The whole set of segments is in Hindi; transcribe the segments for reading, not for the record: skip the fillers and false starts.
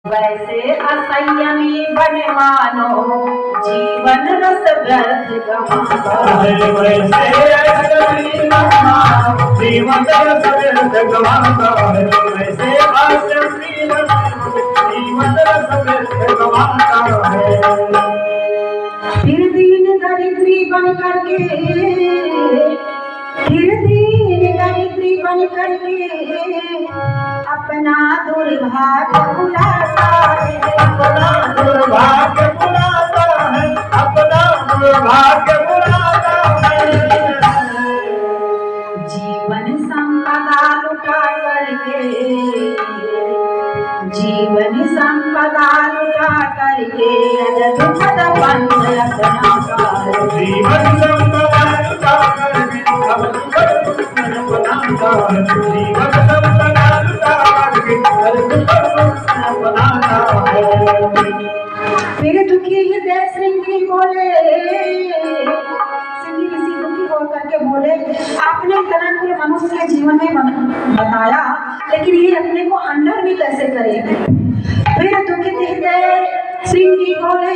वैसे असंयमी बन मानो जीवन रस व्यर्थ गवाता है। वैसे असंयमी बन मानो जीवन रस व्यर्थ गवाता है। वैसे असंयमी बन मानो जीवन रस व्यर्थ गवाता है। फिर दीन दरिद्री बन करके, फिर दीन दरिद्री बन करके अपना दुर्भाग्य भुलाता है। अपना दुर्भाग्य भुलाता है। अपना दुर्भाग्य भुलाता है। जीवन संपदा लुटा करके, जीवन संपदा लुटा करके दुखद पंथ अपनाता है। जीवन संपदा लुटा करके दुखद पंथ अपनाता है। जीवन संपदा लुटा करके दुखद पंथ अपनाता है। फिर दुखी हृदय श्रृंगी बोले, श्रृंगी ऋषि दुखी होकर के बोले, आपने इतना कुल मनुष्य के जीवन में बताया, लेकिन ये अपने को अंडर भी कैसे करेंगे। फिर दुखित हृदय श्रृंगी बोले,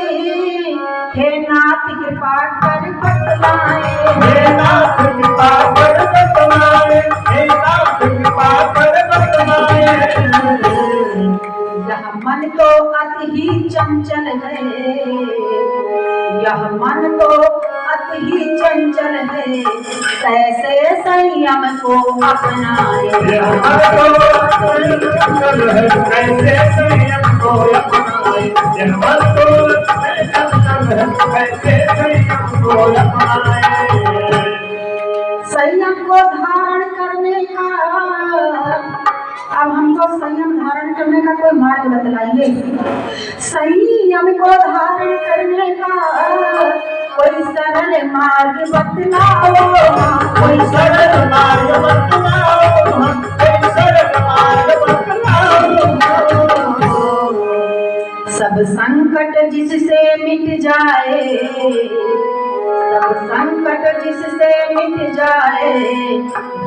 हे नाथ कृपा कर बतलाए। हे नाथ कृपा कर बतलाए। हे नाथ कृपा कर बतलाए। यह मन तो अति ही चंचल है, यह मन तो अति ही चंचल है, कैसे संयम को अपनाए। यह मन तो अति चंचल है, कैसे संयम को अपनाए। यह मन तो अति चंचल है, कैसे संयम को अपनाए। संयम को धारण करने का, अब हमको संयम धारण करने का कोई मार्ग बतलाइए। संयम को धारण करने का कोई सरल मार्ग बतलाओ। कोई सरल मार्ग बतलाओ। कोई सरल मार्ग बतलाओ। सब संकट जिससे मिट जाए, सब संकट जिससे मिट जाए,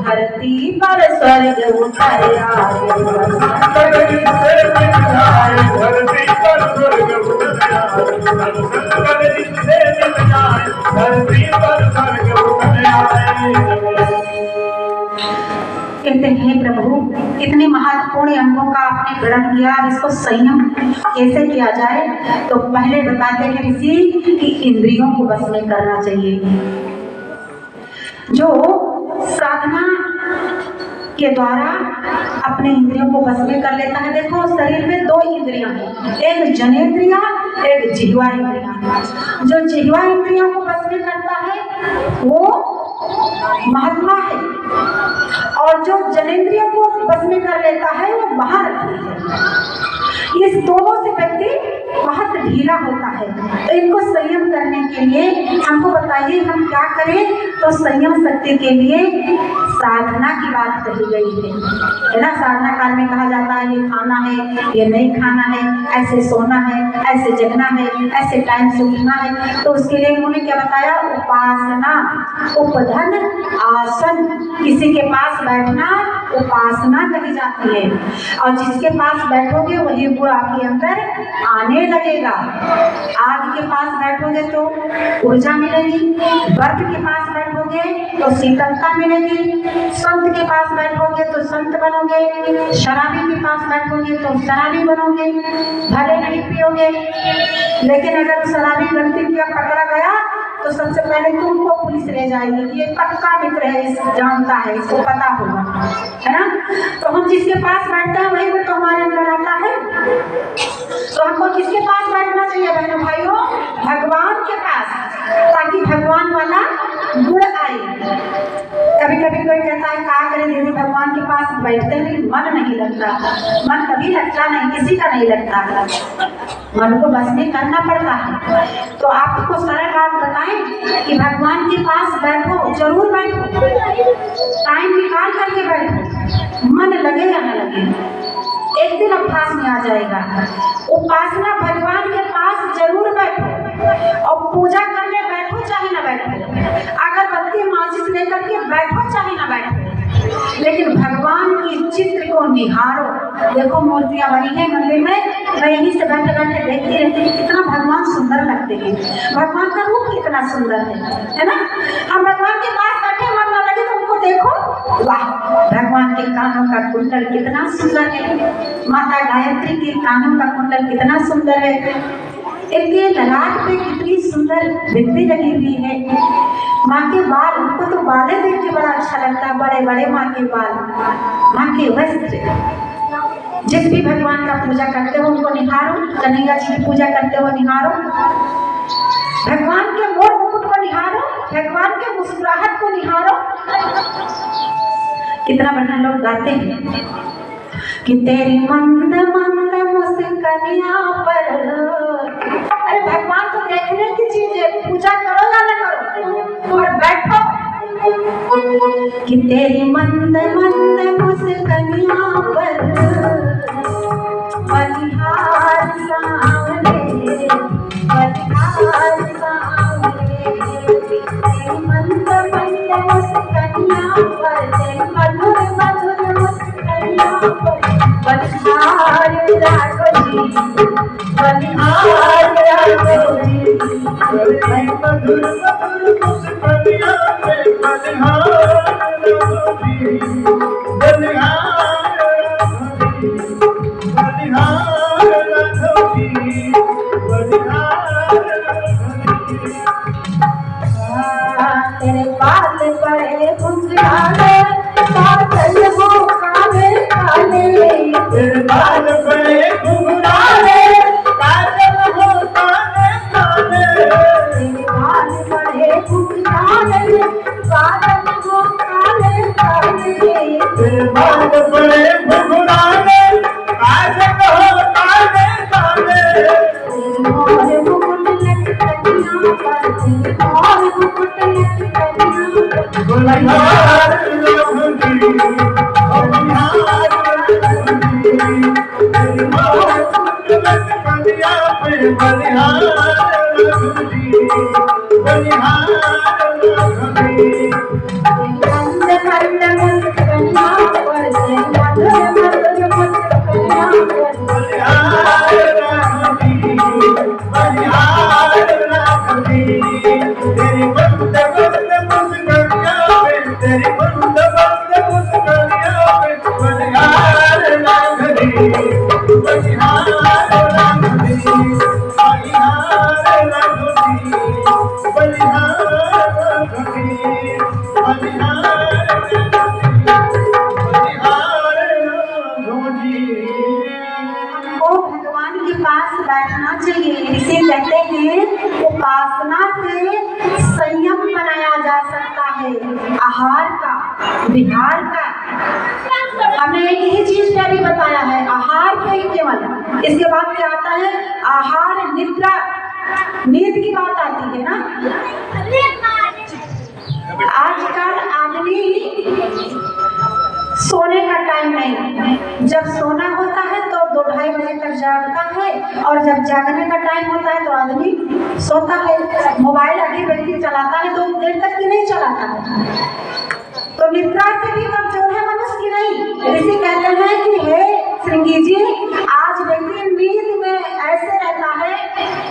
धरती पर स्वर्ग उतर आए। संकट जिससे मिट जाए, धरती पर स्वर्ग उतर आए। संकट जिससे मिट जाए, धरती पर स्वर्ग उतर आए। कहते हैं प्रभु, इतने महत्वपूर्ण अंगों का आपने ग्रहण किया, इसको संयम कैसे किया जाए। तो पहले बताते हैं ऋषि कि इंद्रियों को बस में करना चाहिए। जो साधना के द्वारा अपने इंद्रियों को बस में कर लेता है। देखो शरीर में दो इंद्रियां हैं, एक जनेंद्रिया, एक जिह्वा इंद्रिया। जो जिह्वा इंद्रियों को बस में करता है वो महात्मा है, और जो जनेंद्रियों को बस में कर लेता है वो महारथी है। इस दोनों से व्यक्ति बहुत ढीला होता है। तो इनको संयम करने के लिए हमको बताइए हम क्या करें। तो संयम शक्ति के लिए साधना की बात कही गई है ना। साधना काल में कहा जाता है ये खाना है, ये नहीं खाना है, ऐसे सोना है, ऐसे जगना है, ऐसे टाइम से उठना है। तो उसके लिए उन्होंने क्या बताया, उपासना, उपधन, आसन। किसी के पास बैठना उपासना कही जाती है, और जिसके पास बैठोगे वही गुण आपके अंदर आने लगेगा। आग के पास बैठोगे तो ऊर्जा मिलेगी, बर्फ के पास बैठोगे तो शीतलता मिलेगी, संत के पास बैठोगे तो संत बनोगे, शराबी के पास बैठोगे तो शराबी बनोगे। भले नहीं पियोगे, लेकिन अगर शराबी व्यक्ति का पकड़ा गया तो सबसे पहले तुमको पुलिस ले जाएगी कि ये पक्का मित्र है, इस जानता है, इसको पता होगा, है ना। तो हम जिसके पास बैठते हैं वही वो तो हमारे अंदर आता है। तो हमको किसके पास बैठना चाहिए बहनों भाइयों, भगवान के पास, ताकि भगवान वाला गुण आए। कभी कभी कोई कहता है क्या करें दीदी, भगवान के पास बैठते भी मन नहीं लगता। मन कभी लगता नहीं, किसी का नहीं लगता, मन को बस में करना पड़ता है। तो आपको सरल बात बताएं कि भगवान के पास बैठो, जरूर बैठो, टाइम निकाल करके बैठो, मन लगे या न लगे, एक दिन अभ्यास में आ जाएगा। उपासना भगवान के पास जरूर बैठो, और पूजा करने बैठो चाहे ना बैठो, अगरबत्ती माचिस लेकर के बैठो चाहे ना बैठो, लेकिन भगवान की चित्र को निहारो। देखो मूर्तियां बनी है मंदिर में, मैं यहीं से बैठे बैठे देखती रहती हूँ, कितना भगवान सुंदर लगते हैं। भगवान का रूप कितना सुंदर है ना। हम भगवान के पास बैठे, मन ना लगे तो उनको देखो, वाह भगवान के कानों का कुंडल कितना सुंदर है, माता गायत्री के कानों का कुंडल कितना सुंदर है, इनके ललाट पे कितनी सुंदर बिंदी लगी हुई है। माँ के बाल, उनको तो बालें देख के बड़ा अच्छा लगता है, बड़े बड़े माँ के बाल, माँ के वस्त्र। जिस भी भगवान का पूजा करते हो उनको निहारो, कन्हैया जी की पूजा करते हो निहारो, भगवान के मोर मुकुट को निहारो, भगवान के मुस्कुराहट को निहारो। कितना बढ़िया लोग गाते हैं कि तेरी मंद मंद मुस्कानिया पर। अरे भगवान तो देखने की चीज है, पूजा करो या ना करो, और बैठो कि तेरी मंद मंद मुस्कानिया पर बलिहार सामने, बलिहार सामने, तेरी मंद मंद मुस्कानिया पर, तेरी मधुर मधुर मुस्कानिया पर बलिहार राघो जी, बलिहार राघो जी, मधुर मधुर मुस्कानिया पे बलिहार राघो जी, बलिहार राघो जी, बलिहार राघो जी, बलिहार राघो जी। तेरे बाल बड़े घुंघराले, बादल हो काले काले, तेरे बाल बड़े घुंघराले, बादल हो काले काले, तेरे बाल बड़े घुंघराले, बादल हो काले काले, तेरे बाल बड़े घुंघराले, बादल हो काले काले, मोर मुकुट लटकनिया पर, मोर मुकुट लटकनिया पर, बलिहार राघो जी, बलिहार राघो जी, तेरी मोर मुकुट लटकनिया पे बलिहार राघो जी, बलिहार राघो जी। मंद मंद मुस्कानिया पर, मधुर मधुर मुस्कानिया पर, बलिहार राघो जी, बलिहार राघो जी, तेरी बंद बंद मुस्कानिया पे, तेरी बंद बंद मुस्कानिया पे बलिहार राघो जी, बलिहार राघो जी, बलिहार राघो जी, बलिहार राघो जी, बलिहार राघो जी। हमको भगवान के पास बैठना चाहिए। इसे कहते हैं उपासना से संयम बनाया जा सकता है, आहार का, विहार का। हमने एक ही चीज पे अभी बताया है, आहार पे ही केवल, इसके बाद क्या आता है, आहार निद्रा, नींद की बात आती है ना। आजकल आदमी सोने का टाइम नहीं, जब सोना होता है तो 2-2:30 बजे तक जागता है, और जब जागने का टाइम होता है तो आदमी सोता है। मोबाइल अभी व्यक्ति चलाता है तो देर तक की नहीं चलाता है, तो निद्रा से भी कमजोर है मनुष्य की नहीं। ऋषि कहते हैं कि हे श्रृंगी जी, आज व्यक्ति नींद में ऐसे रहता है।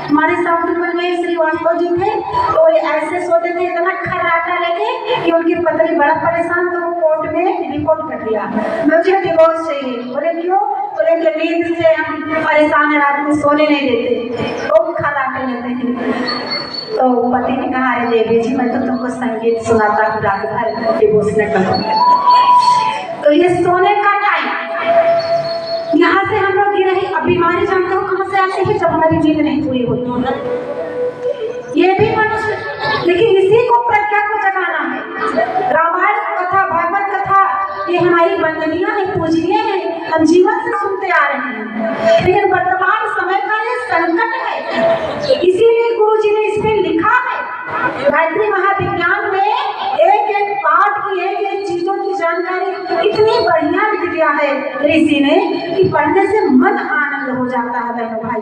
हमारे समुद्र में श्रीवास्तव जी थे, तो ये ऐसे सोते थे, इतना खर्राटा लेके कि उनकी पत्नी बड़ा परेशान, तो कोर्ट में रिपोर्ट कर दिया, मुझे डिवोर्स चाहिए। बोले क्यों? बोले कि नींद से हम परेशान है, रात में सोने नहीं देते, वो खर्राटे लेते हैं। तो पति ने कहा, अरे देवी जी, मैं तो तुमको संगीत सुनाता हूँ रात भर, डिवोर्स न करूँगा। तो ये सोने का टाइम, यहाँ से हम लोग गिरे ही। अब बीमारी जानते हो कहाँ से आती है? जब हमारी नींद नहीं पूरी होती। ये भी मनुष्य, लेकिन इसी को प्रज्ञा को जगाना है। रामायण कथा, भागवत कथा, ये हमारी वंदनीय है, पूजनीय है, हम जीवन से सुनते आ रहे हैं, लेकिन वर्तमान समय का ये संकट है। इसीलिए गुरु जी ने इस पे लिखा है, गायत्री महाविज्ञान में एक एक पाठ की, एक एक चीजों की जानकारी इतनी बढ़िया लिख दिया है ऋषि ने कि पढ़ने से मन आनंद हो जाता है बहनों भाई।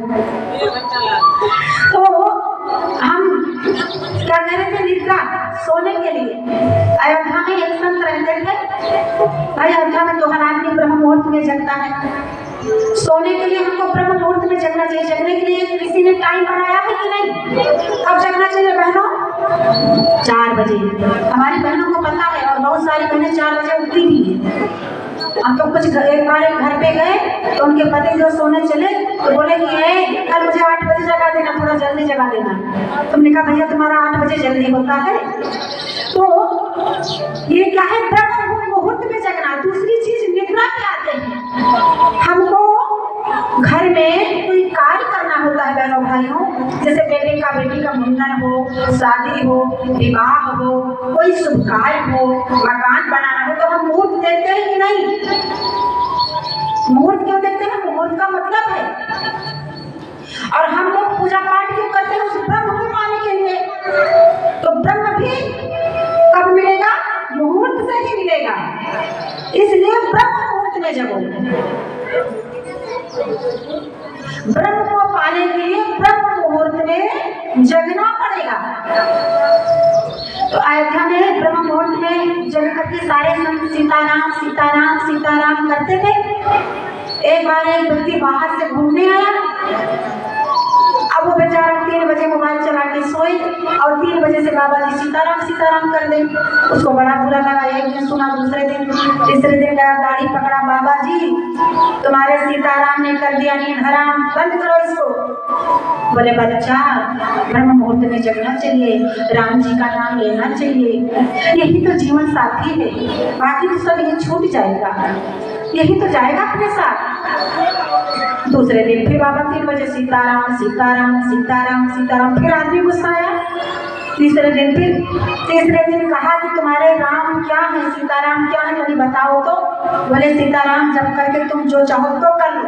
तो हम क्या कह रहे थे? निद्रा, सोने के लिए। अयोध्या में एक संत रहते थे। भाई अयोध्या में तो हर आदमी ब्रह्म मुहूर्त में जगता है। सोने के लिए हमको ब्रह्म मुहूर्त में जगना चाहिए। जगने के लिए किसी ने टाइम बनाया है कि नहीं? कब जगना चाहिए बहनों? 4 बजे। हमारी बहनों को पता है और बहुत सारी बहनें 4 बजे उठती भी है। हम तो कुछ एक बार एक घर पे गए तो उनके पति जो सोने चले तो बोले कि कल मुझे 8 बजे जगा देना, थोड़ा जल्दी जगा देना। तुमने कहा भैया तुम्हारा 8 बजे जल्दी होता है। तो ये क्या है? ब्रह्म मुहूर्त में जगना। दूसरी चीज निद्रा पे आते हैं। हमको घर में कोई कार्य करना होता है बहनों भाइयों, जैसे बेटे का बेटी का मुंडन हो, शादी हो, विवाह हो, कोई शुभ कार्य हो, मकान बनाना हो, तो हम मुहूर्त देखते हैं कि नहीं? मुहूर्त क्यों देखते हैं? मुहूर्त का मतलब है। और हम लोग पूजा पाठ क्यों करते हैं? उस ब्रह्म को पाने के लिए। तो ब्रह्म भी कब मिलेगा? मुहूर्त से ही मिलेगा। इसलिए ब्रह्म मुहूर्त में जगो। ब्रह्म को पाने के लिए ब्रह्म मुहूर्त में जगना पड़ेगा। तो अयोध्या में ब्रह्म मुहूर्त में जग करके सारे संत सीताराम सीताराम सीताराम करते थे। एक बार एक व्यक्ति बाहर से घूमने आया। अब वो बेचारा 3 बजे मोबाइल चला के सोए और 3 बजे से बाबा जी सीताराम सीताराम कर दे। उसको बड़ा बुरा लगा। एक दिन सुना, दूसरे दिन, तीसरे दिन गया, गाड़ी पकड़ा, बाबा जी तुम्हारे सीताराम ने कर दिया नींद हराम, बंद करो इसको। बोले बच्चा ब्रह्म मुहूर्त में जगना चाहिए, राम जी का नाम लेना चाहिए, यही तो जीवन साथी है, बाकी तो सब ये छूट जाएगा, यही तो जाएगा अपने साथ। दूसरे दिन फिर बाबा 3 बजे सीताराम सीताराम सीताराम सीताराम। फिर आदमी गुस्सा आया। तीसरे दिन कहा कि तुम्हारे राम क्या है, सीताराम क्या है, कभी बताओ तो। बोले सीताराम जब करके तुम जो चाहो तो कर लो।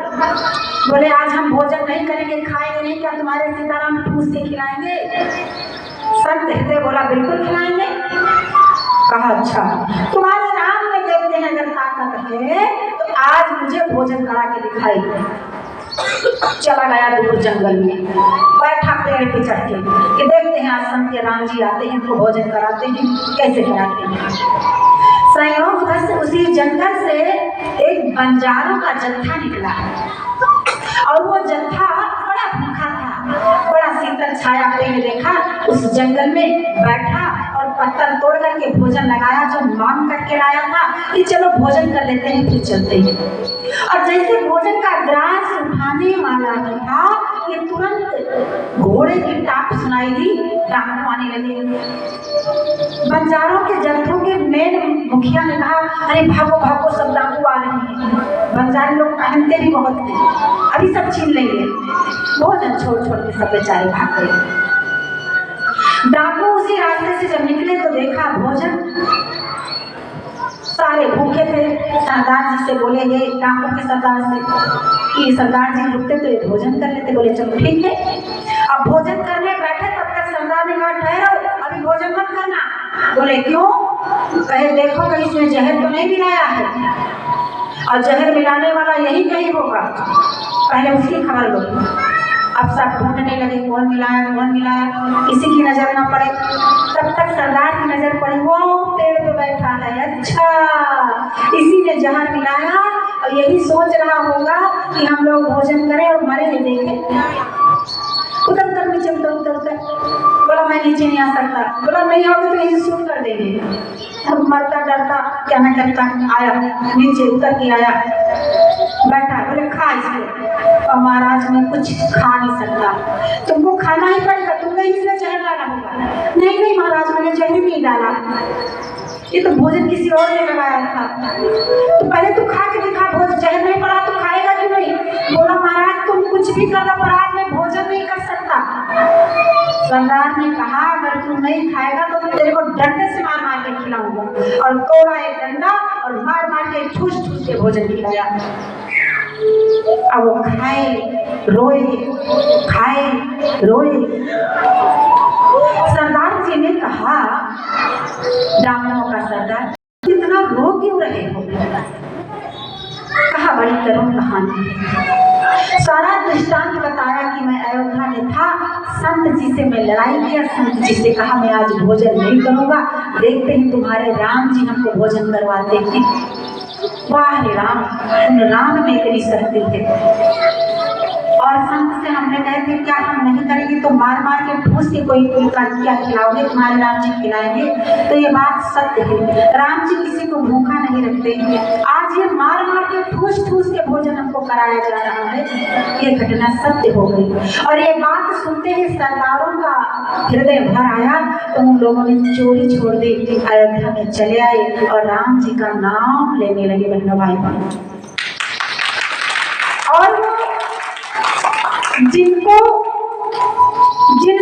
बोले आज हम भोजन नहीं करेंगे, खाएंगे नहीं, क्या तुम्हारे सीताराम ठूस के खिलाएंगे? संत हृदय बोला बिल्कुल खिलाएंगे। कहा अच्छा तुम्हारे राम में देखते हैं अगर ताकत है तो आज मुझे भोजन करा के दिखाई। चला गया दूर जंगल में, बैठा पेड़ पे चढ़ के कि देखते हैं आज संत के राम जी आते हैं तो भोजन कराते हैं, कैसे कराते हैं। संयोग बस उसी जंगल से एक बंजारों का जत्था निकला और वो जत्था बड़ा भूखा था। बड़ा शीतल छाया पेड़ देखा, उस जंगल में बैठा और पत्थर तोड़ करके भोजन लगाया जो मांग करके लाया था कि चलो भोजन कर लेते हैं फिर चलते हैं। और जैसे भोजन का ग्रास उठाने वाला ही था कि तुरंत घोड़े की टाप सुनाई दी, डाकू आने लगे। बंजारों के जत्थों के मेन मुखिया ने कहा अरे भागो भागो सब डाकू आ रहे हैं। बंजारी लोग पहनते भी बहुत हैं, अभी सब छीन लेंगे। भोजन छोड़ छोड़ के सब बेचारे भाग गए। डाकू उसी रास्ते से जब निकले तो देखा भोजन, सारे भूखे थे। सरदार जी से बोले, ये डाकू के सरदार से कि सरदार जी रुकते तो ये भोजन कर लेते। बोले चलो ठीक है। अब भोजन करने बैठे तब तक सरदार ने कहा ठहरो, अभी भोजन मत करना। बोले क्यों? कहे देखो कहीं इसमें जहर तो नहीं मिलाया है, और जहर मिलाने वाला यही कहीं होगा, पहले उसकी खबर लो। अब सब ढूंढने लगे कौन मिलाया, किसी की नजर न पड़े। तब तक सरदार की नजर पड़ी, वो पेड़ पे बैठा है, अच्छा इसी ने जहर मिलाया और यही सोच रहा होगा कि हम लोग भोजन करें और मरे नहीं देखें। उतर नीचे उतर। बोला मैं नीचे नहीं आ सकता। बोला नहीं आओगे तो यही शूट कर देंगे। अब मरता डरता क्या न करता आया, नीचे उतर के आया, बैठा। बोले खा इसको। और महाराज मैं कुछ खा नहीं सकता, तुमको खाना ही पड़ेगा, तुमने इसमें जहर डाला होगा। नहीं महाराज मैंने जहर नहीं डाला, ये तो भोजन किसी और ने लगाया था। तो पहले तू खा के दिखा, भोजन जहर नहीं पड़ा तो खाएगा कि नहीं? बोला महाराज तुम कुछ भी कर लो पर आज मैं भोजन नहीं कर सकता। सरदार ने कहा अगर तू नहीं खाएगा तो मैं तेरे को डंडे से मार मार के खिलाऊंगा। और तोड़ा एक डंडा और मार मार के ठूस ठूस के भोजन खिलाया। अब वो खाए रोए, खाए रोए। सरदार जी ने कहा ब्राह्मणों का सरदार इतना रो क्यों रहे हो? कहा बड़ी करुण कहानी है। सारा दृष्टांत बताया कि मैं अयोध्या में था, संत संत जी से मैं लड़ाई किया, संत जी से कहा मैं आज भोजन नहीं करूंगा, देखते हैं तुम्हारे राम जी हमको भोजन करवाते हैं। वाह रे राम, उन राम में इतनी शक्ति है। और संत से हमने कहे थे क्या हम नहीं करेंगे तो मार मार के ठूस के कोई क्या खिलाओगे, तुम्हारे राम जी खिलाएंगे। तो ये बात सत्य है, राम जी किसी को भूखा नहीं रखते। आज ये मार मार के ठूस ठूस के भोजन हमको कराया जा रहा है, ये घटना सत्य हो गई। और ये बात सुनते ही सरदारों का हृदय भर आया, तो उन लोगों ने चोरी छोड़ दी, अयोध्या में चले आए और राम जी का नाम लेने लगे बहनों भाई। और जिन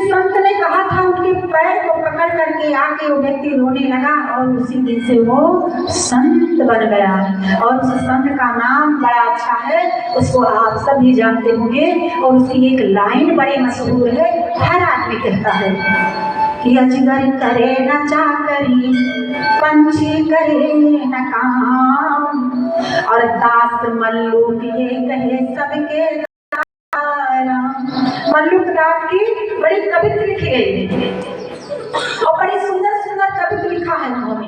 संत ने कहा था उनके पैर को पकड़ करके आके वो व्यक्ति रोने लगा, और उसी दिन से वो संत बन गया। और उस संत का नाम बड़ा अच्छा है, उसको आप सभी जानते होंगे, और उसकी एक लाइन बड़ी मशहूर है, हर आदमी कहता है कि अजगर करे न चाकरी, पंछी करे न काम, और दास मल्लूक ये कहे सबके। मल्लूक दास की बड़ी कविता लिखी गई है और बड़ी सुंदर सुंदर कविता लिखा है उन्होंने।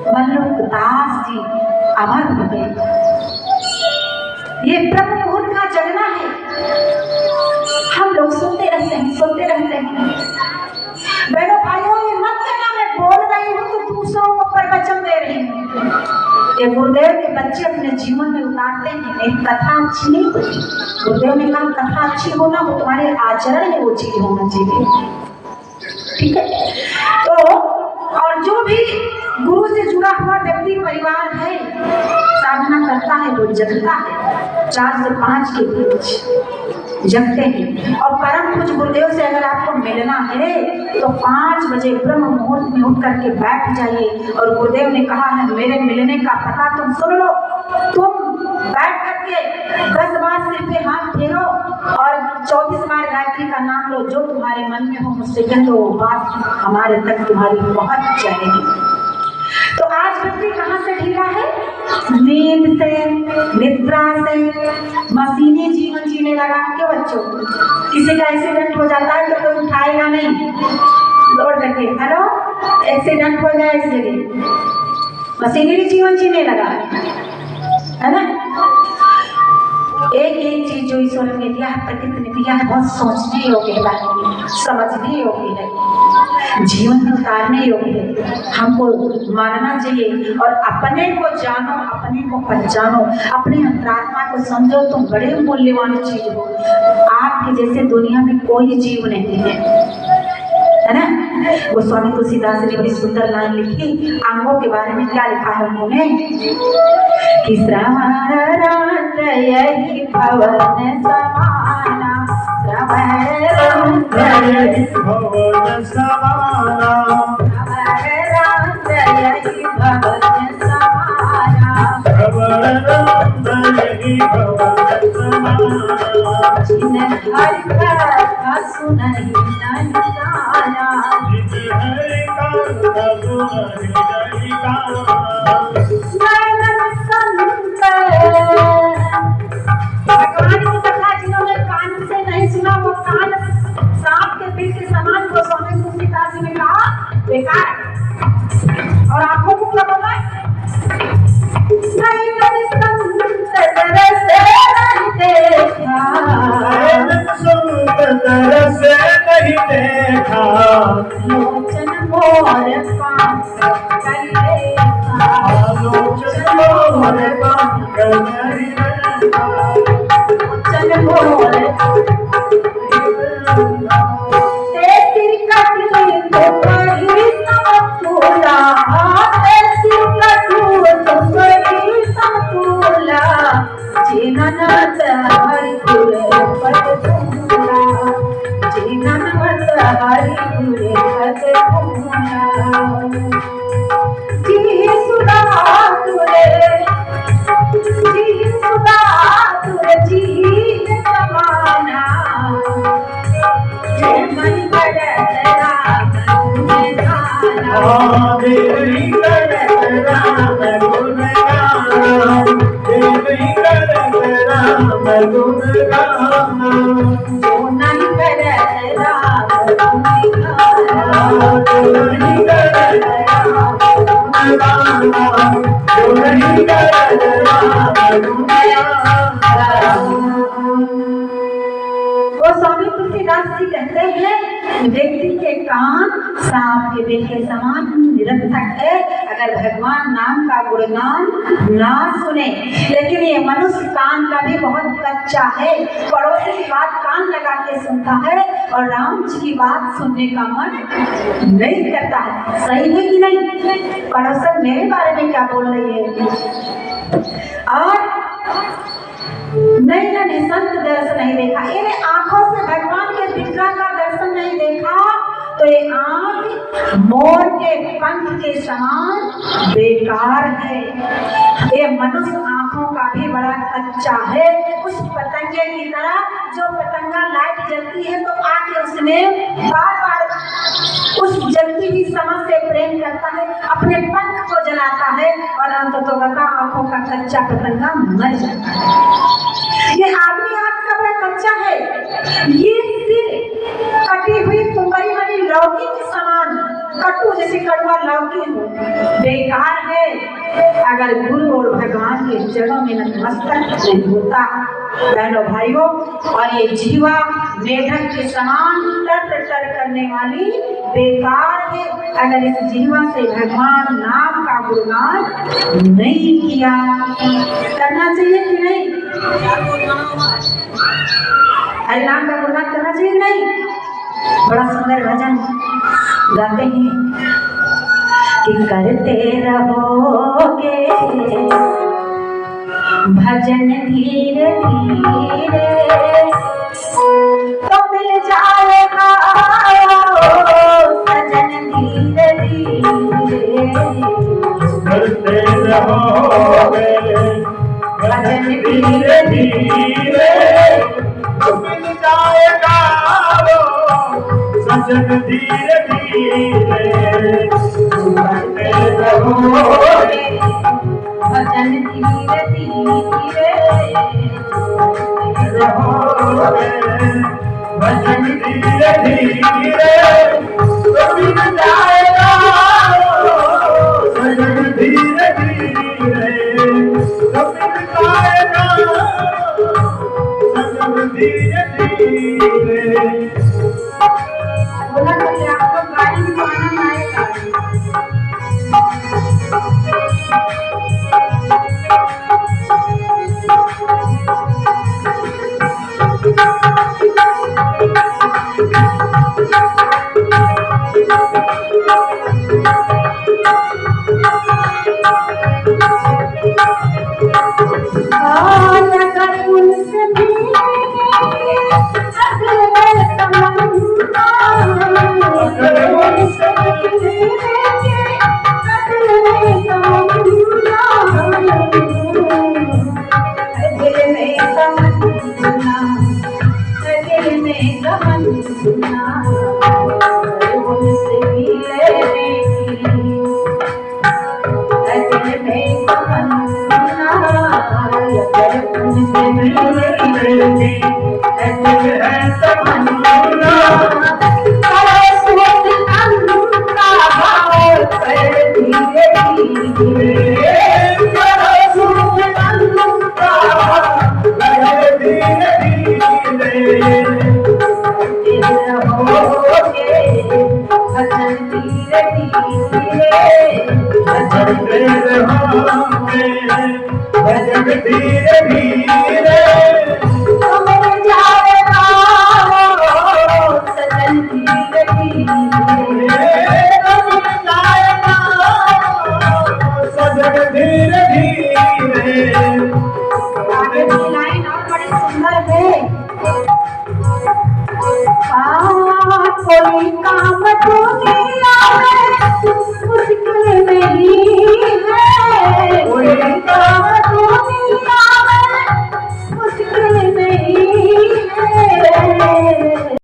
मल्लूक दास जी अमर हो गए। ये ब्रह्म मुहूर्त का जगना है, हम लोग सुनते रहते हैं, सुनते रहते हैं। बहनों भाइयों, ये मत कहना मैं बोल रही हूँ तो दूसरों को प्रवचन दे रही हूँ। ये गुरुदेव के बच्चे अपने जीवन में उतारते हैं। एक कथा अच्छी नहीं होती, गुरुदेव ने कहा कथा अच्छी होना हो, तुम्हारे आचरण में वो चीज होना चाहिए, ठीक है। तो और जो भी गुरु से जुड़ा हुआ व्यक्ति परिवार है, साधना करता है, वो जगता है 4 से 5 के बीच जगते हैं। और परम पूज्य गुरुदेव से अगर आपको मिलना है तो 5 बजे ब्रह्म मुहूर्त में उठ करके बैठ जाइए। और गुरुदेव ने कहा है मेरे मिलने का पता तुम सुन लो, तुम बैठ करके 10 बार सिर पे हाथ फेरो और 24 बार गायत्री का नाम लो, जो तुम्हारे मन में हो मुझसे कह दो, बात हमारे तक तुम्हारी पहुंच जाएगी। तो आज व्यक्ति कहाँ से ढीला है? नींद से, निद्रा से, मशीनी जीवन जीने लगा। क्यों बच्चों, किसी का एक्सीडेंट हो जाता है तो कोई उठाएगा नहीं, दौड़ करके हेलो एक्सीडेंट हो गया, इस जगह मशीनी जीवन जीने लगा है ना। एक एक चीज जो ईश्वर ने दिया है, प्रकृति ने दिया है, बहुत सोचने योग्य है, समझने योग्य है, जीवन में उतारने योग्य है। हमको मानना चाहिए और अपने को जानो, अपने को पहचानो, अपने अंतरात्मा को समझो, तुम बड़े मूल्यवान चीज हो। आपके जैसे दुनिया में कोई जीव नहीं है ना। गोस्वामी तुलसीदास ने बड़ी सुंदर लाइन लिखी, अंगों के बारे में क्या लिखा है उन्होंने कि श्रवण रंग यही भवन समाना, श्रवण रंग भवन समाना, श्रवण रंग यही भवन समाना, श्रवण रंग यही भवन समाना, जिन हरि कथा सुनहि नहीं जाना, जिन हरि कथा सुनहि नहीं जाना। भगवान की कथा जिन्होंने कान से नहीं सुना, वो कान सांप के बिल के समान गोस्वामी तुलसीदास जी ने कहा बेकार। और आंखों को क्या बोला? नहीं नहीं संत तरह से नहीं देखा, संत तरह से नहीं देखा, लोचन मोर पास कर देखा, लोचन मोर पास कर देखा, लोचन मोर तेरी कटी तो कही समतुला, तेरी कटी तो कही समतुला, जीननत हरि गुरे पद तुला, जीननत हरि गुरे पद तुला, जी सुधा तुरे, जी सुधा तुरे जी समाना, जय मन बड़त राम गुण गाना, देवी करत राम गुण गाना, देवी करत राम गुण गाना, जो नहीं गरज राम दुनिया। जो नहीं गरज राम, जो नहीं गरज राम दुनिया। गोस्वामी तुलसीदास जी कहते हैं व्यक्ति के कान सांप के बिल के समान निरर्थक है अगर भगवान नाम का गुणगान ना सुने। लेकिन ये मनुष्य कान का भी बहुत कच्चा है, पड़ोसी की बात कान लगा के सुनता है और राम जी की बात सुनने का मन नहीं करता है। सही है कि नहीं? पड़ोसन मेरे बारे में क्या बोल रही है? और नहीं संत दर्शन नहीं देखा, इन्हें आंखों से भगवान के विग्रह का दर्शन नहीं देखा तो ये आंख मोर के पंख के समान बेकार है। ये मनुष्य आंखों का भी बड़ा कच्चा है, उस पतंगे की तरह। जो पतंगा लाइट जलती है तो आके उसमें बार बार उस जलती हुई समझ से प्रेम करता है, अपने पंख को जलाता है और अंततोगता आंखों का कच्चा पतंगा मर जाता है। ये आदमी आंख का बड़ा कच्चा है। ये सिर कटी हुई कुंवरी वाली लौकी के समान कटु जैसे कड़वा लौकी हो, बेकार है अगर गुरु और भगवान के चरणों में नतमस्तक नहीं होता। बहनों भाइयों, और ये जीवा मेढक के समान टर करने वाली बेकार है अगर इस जीवा से भगवान नाम का गुणगान नहीं किया। करना चाहिए कि नहीं? हरि नाम का गुणगान करना चाहिए कि नहीं? बड़ा सुंदर भजन गाते हैं कि करते रहोगे भजन धीरे धीरे तो मिल जाएगा सजन धीरे धीरे। करते रहोगे भजन धीरे धीरे तो मिल जाएगा सजन धीरे धीरे। करते रहोगे भजन धीरे धीरे रहोगे भजन धीरे धीरे तो मिल जाएगा सजन धीरे धीरे तो मिल जाएगा सजन धीरे धीरे। बोला कि आपको गाड़ी में आनंद आएगा। धीरे धीरे सजन धीरे धीरे सजन धीरे धीरे। आगे की लाइन और बड़ी सुंदर है। कोई काम दुनिया में